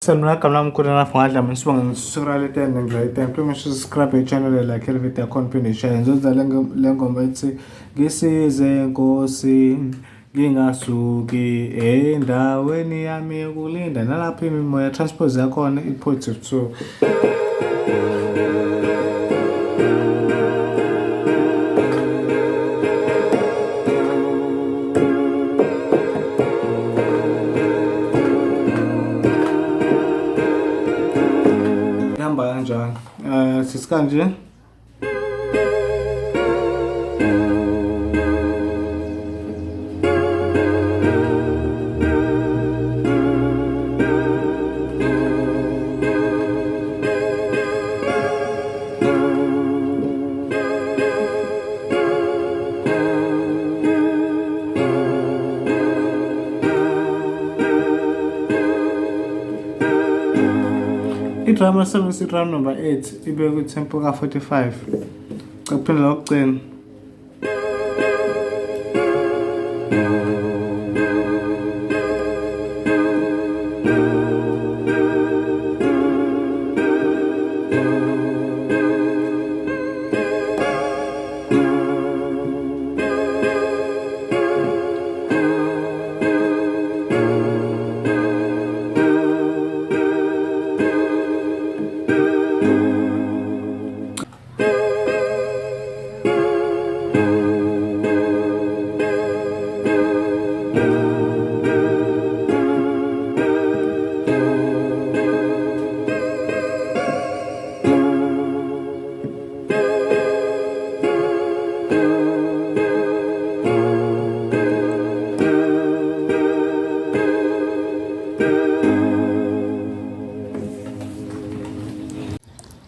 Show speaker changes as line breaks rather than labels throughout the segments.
Salmona kamlam kuna fanga men swang surale ten ngai tem to subscribe channel like video content share nzoza lengo mbethi ngisize Nkosi ngingasuki endaweni yami yokulinda nalapha imimoya transpose yakhona ipositive too. Siskanje drama service round number 8 ibe ku tempo ka 45 kuphela lokugcina.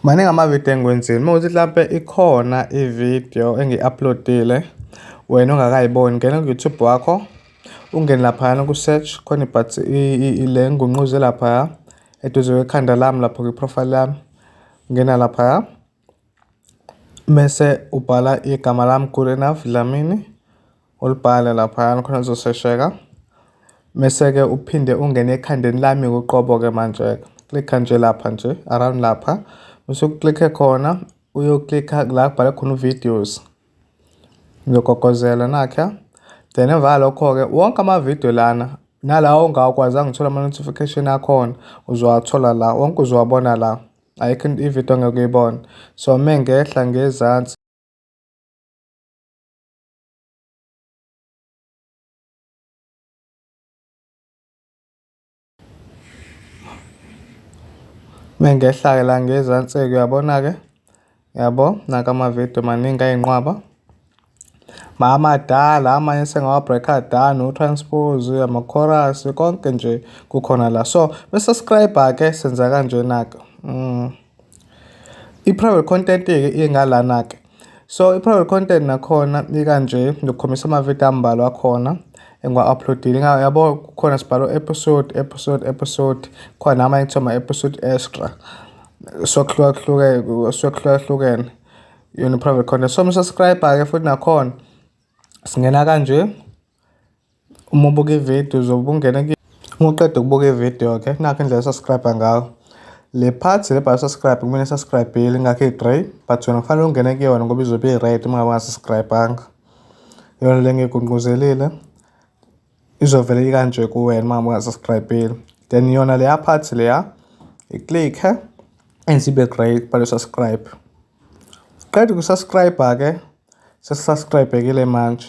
Maningi amavidiyo engiwenzile. Mawukuthi lapha ikhona ividiyo engi-uploadile wena ongakayiboni, ngena ku-YouTube wakho, ungene laphana ku-search khona ibhathi ile ngunquze lapha eduze kwekhanda lami lapho kwi-profile yami. Ngena lapha mese ubhala igama lami good enough Dlamini, ulibhale lapha khona uzosesheka. Mese ke uphinde ungene ekhandeni lami uqobo ke manje click nje lapha nje around lapha. Bese uklikhe khona uyoklikha la kubhala khona videos. Ngiyogokozela nakha. Then emva lokho ke wonke ama video lana nalawo ongakwazi ngithola ama notification akhona uzowathola la, wonke uzowabona la. Ayikho ivideo ngekuyibona. So mengehla ngezansi mengehla la ngezansi uyabona ke, yabo naka ama video maningi ayinqwaba mama dala amanye sengawa breaker down utranspose ama chorus konke nje kukhona la. So subscribe ke senza kanje naka i-private content ke ingalana ke. So i-private content nakhona ikanje ngikhombisa ama video ambalwa akhona engwa-uploadile yabo. Kukhona sibhalo episode khona amanye kuthiwa episode extra sokuhlukene yona private content. So subscribe ke futhi nakhona singena kanje uma ubuka ivideo uzobungena uqeda ukubuka ivideo ke nakho indlela subscribe ngayo le part le bhala subscribe kumele subscribe ingakho i-gray but wena kufanele ungene kuyona ngoba izobe i-red uma ungasubscribanga. Yona le ngikugquzelile izovela ikanje kuwena uma ungasubscribe. Then yona le part leya i-click ensibe gray bhala subscribe. Qeda ukusubscribe ke subscribe kile manje.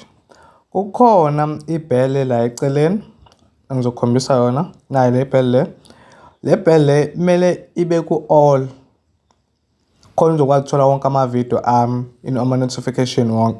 Kukhona ibhele la eceleni engizokhombisa yona nayo le bhele le bhele kumele ibe ku all khona uzokwazi ukuthola wonke ama video ami ama notification wonke.